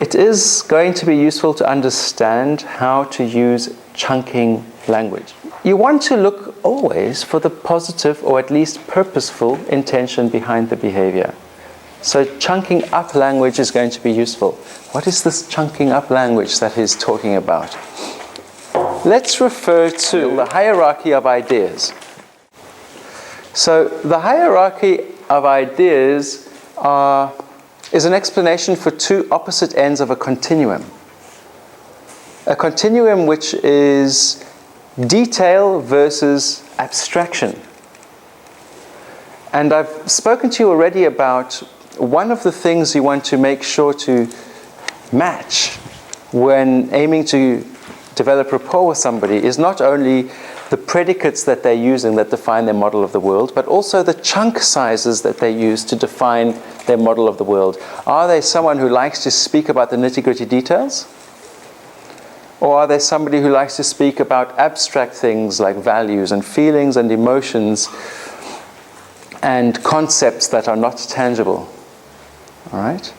it is going to be useful to understand how to use chunking language. You want to look always for the positive or at least purposeful intention behind the behavior. So chunking up language is going to be useful. What is this chunking up language that he's talking about? Let's refer to the hierarchy of ideas. So the hierarchy of ideas is an explanation for two opposite ends of a continuum. A continuum which is detail versus abstraction. And I've spoken to you already about one of the things you want to make sure to match when aiming to develop rapport with somebody is not only the predicates that they're using that define their model of the world, but also the chunk sizes that they use to define their model of the world. Are they someone who likes to speak about the nitty-gritty details? Or are they somebody who likes to speak about abstract things like values and feelings and emotions and concepts that are not tangible? All right?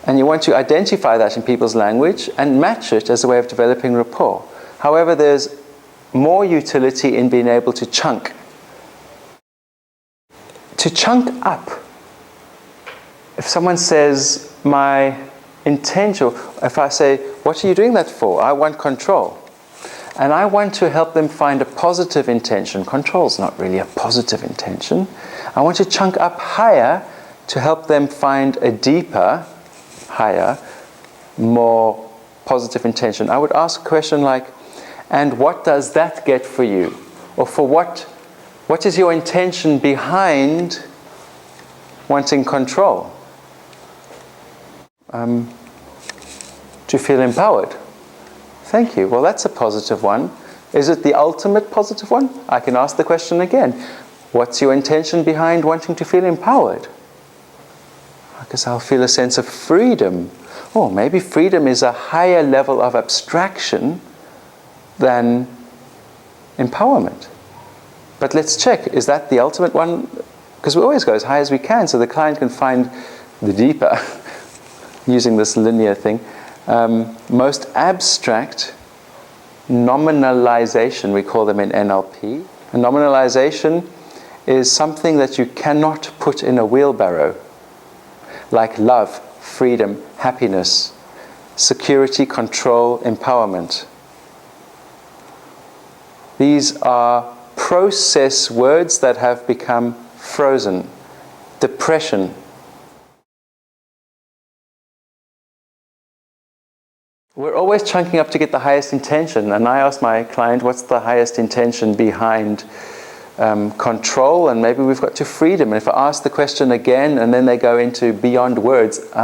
And you want to identify that in people's language and match it as a way of developing rapport. However, there's more utility in being able to chunk. To chunk up. If someone says, my intention, if I say, what are you doing that for? I want control. And I want to help them find a positive intention. Control's not really a positive intention. I want to chunk up higher to help them find a deeper, higher, more positive intention. I would ask a question like, and what does that get for you? Or for what is your intention behind wanting control? To feel empowered. Thank you. Well, that's a positive one. Is it the ultimate positive one? I can ask the question again. What's your intention behind wanting to feel empowered? I guess I'll feel a sense of freedom. Oh, maybe freedom is a higher level of abstraction than empowerment. But let's check, is that the ultimate one? Because we always go as high as we can so the client can find the deeper, using this linear thing. Most abstract nominalization, we call them in NLP. A nominalization is something that you cannot put in a wheelbarrow, like love, freedom, happiness, security, control, empowerment. These are process words that have become frozen. Depression. We're always chunking up to get the highest intention, and I ask my client, what's the highest intention behind control? And maybe we've got to freedom. And if I ask the question again, and then they go into beyond words, they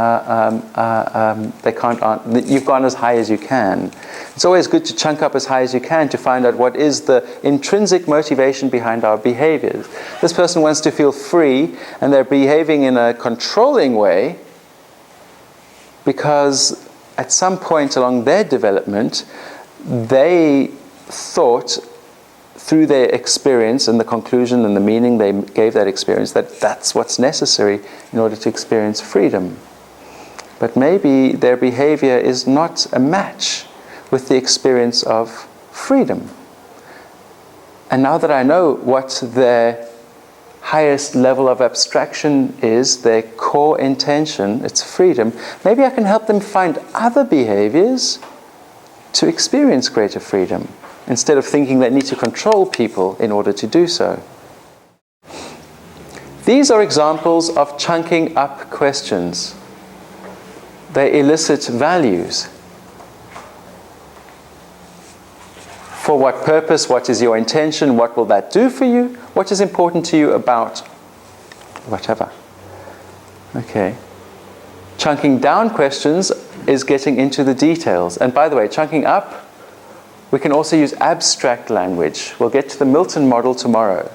can't answer. You've gone as high as you can. It's always good to chunk up as high as you can to find out what is the intrinsic motivation behind our behaviors. This person wants to feel free, and they're behaving in a controlling way because at some point along their development, they thought through their experience and the conclusion and the meaning they gave that experience that that's what's necessary in order to experience freedom. But maybe their behavior is not a match with the experience of freedom. And now that I know what their highest level of abstraction is, their core intention, it's freedom, maybe I can help them find other behaviors to experience greater freedom, instead of thinking they need to control people in order to do so. These are examples of chunking up questions. They elicit values. For what purpose? What is your intention? What will that do for you? What is important to you about whatever? Okay. Chunking down questions is getting into the details. And by the way, chunking up, we can also use abstract language. We'll get to the Milton model tomorrow.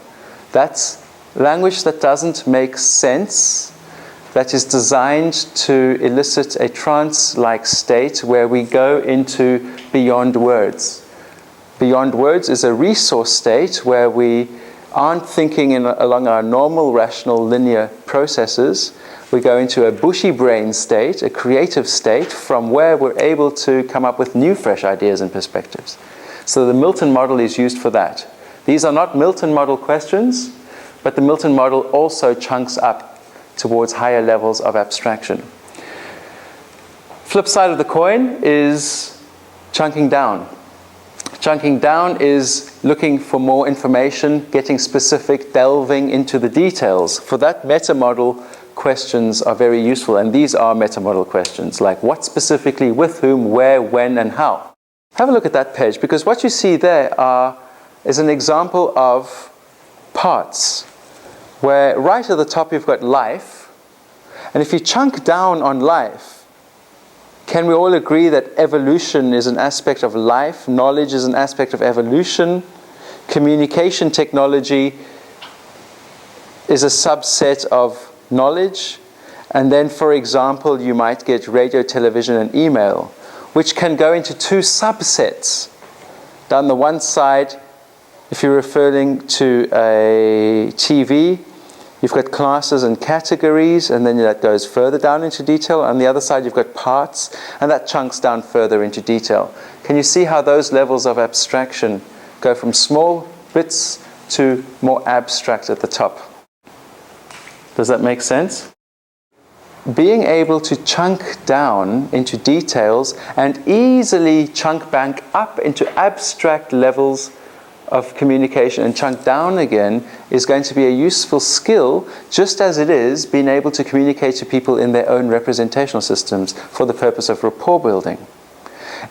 That's language that doesn't make sense, that is designed to elicit a trance-like state where we go into beyond words. Beyond words is a resource state where we aren't thinking along our normal rational linear processes. We go into a bushy brain state, a creative state, from where we're able to come up with new fresh ideas and perspectives. So the Milton model is used for that. These are not Milton model questions, but the Milton model also chunks up towards higher levels of abstraction. Flip side of the coin is chunking down. Chunking down is looking for more information, getting specific, delving into the details. For that, meta-model questions are very useful, and these are meta-model questions, like what specifically, with whom, where, when, and how. Have a look at that page, because what you see there is an example of parts, where right at the top you've got life, and if you chunk down on life, can we all agree that evolution is an aspect of life, knowledge is an aspect of evolution, communication technology is a subset of knowledge, and then, for example, you might get radio, television, and email, which can go into two subsets. Down the one side, if you're referring to a TV, you've got classes and categories, and then that goes further down into detail. On the other side, you've got parts, and that chunks down further into detail. Can you see how those levels of abstraction go from small bits to more abstract at the top? Does that make sense? Being able to chunk down into details and easily chunk back up into abstract levels of communication and chunk down again is going to be a useful skill, just as it is being able to communicate to people in their own representational systems for the purpose of rapport building.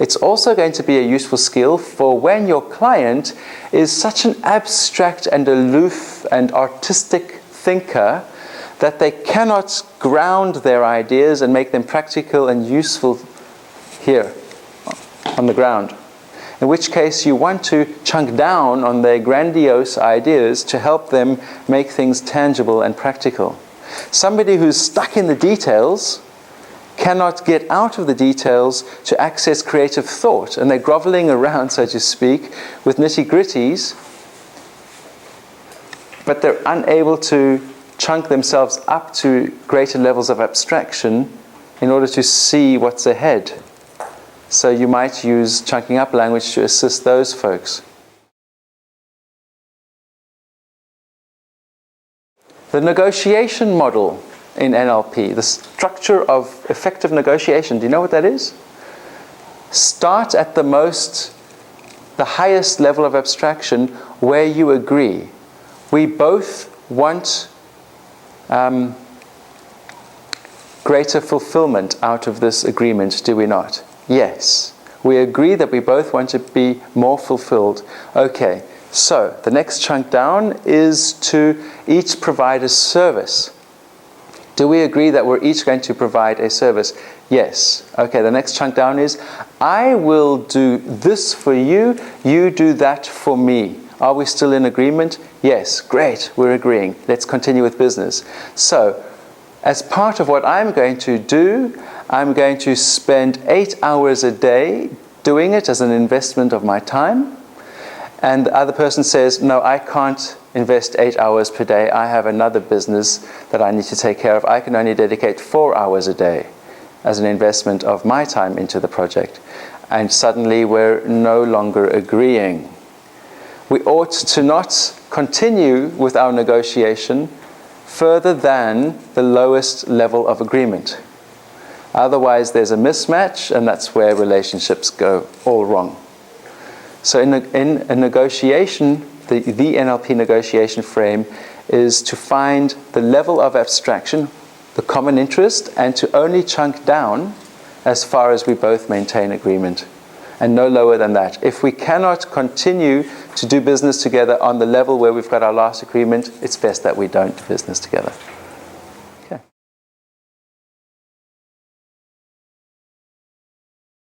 It's also going to be a useful skill for when your client is such an abstract and aloof and artistic thinker that they cannot ground their ideas and make them practical and useful here on the ground. In which case you want to chunk down on their grandiose ideas to help them make things tangible and practical. Somebody who's stuck in the details cannot get out of the details to access creative thought, and they're groveling around, so to speak, with nitty-gritties, but they're unable to chunk themselves up to greater levels of abstraction in order to see what's ahead. So you might use chunking up language to assist those folks. The negotiation model in NLP, the structure of effective negotiation, do you know what that is? Start at the highest level of abstraction where you agree. We both want greater fulfillment out of this agreement, do we not? Yes. We agree that we both want to be more fulfilled. Okay, so the next chunk down is to each provide a service. Do we agree that we're each going to provide a service? Yes. Okay, the next chunk down is, I will do this for you, you do that for me. Are we still in agreement? Yes, great, we're agreeing. Let's continue with business. So, as part of what I'm going to do, I'm going to spend 8 hours a day doing it as an investment of my time. And the other person says, no, I can't invest 8 hours per day. I have another business that I need to take care of. I can only dedicate 4 hours a day as an investment of my time into the project. And suddenly we're no longer agreeing. We ought to not continue with our negotiation further than the lowest level of agreement. Otherwise, there's a mismatch, and that's where relationships go all wrong. So in a negotiation, the NLP negotiation frame is to find the level of abstraction, the common interest, and to only chunk down as far as we both maintain agreement, and no lower than that. If we cannot continue to do business together on the level where we've got our last agreement, it's best that we don't do business together.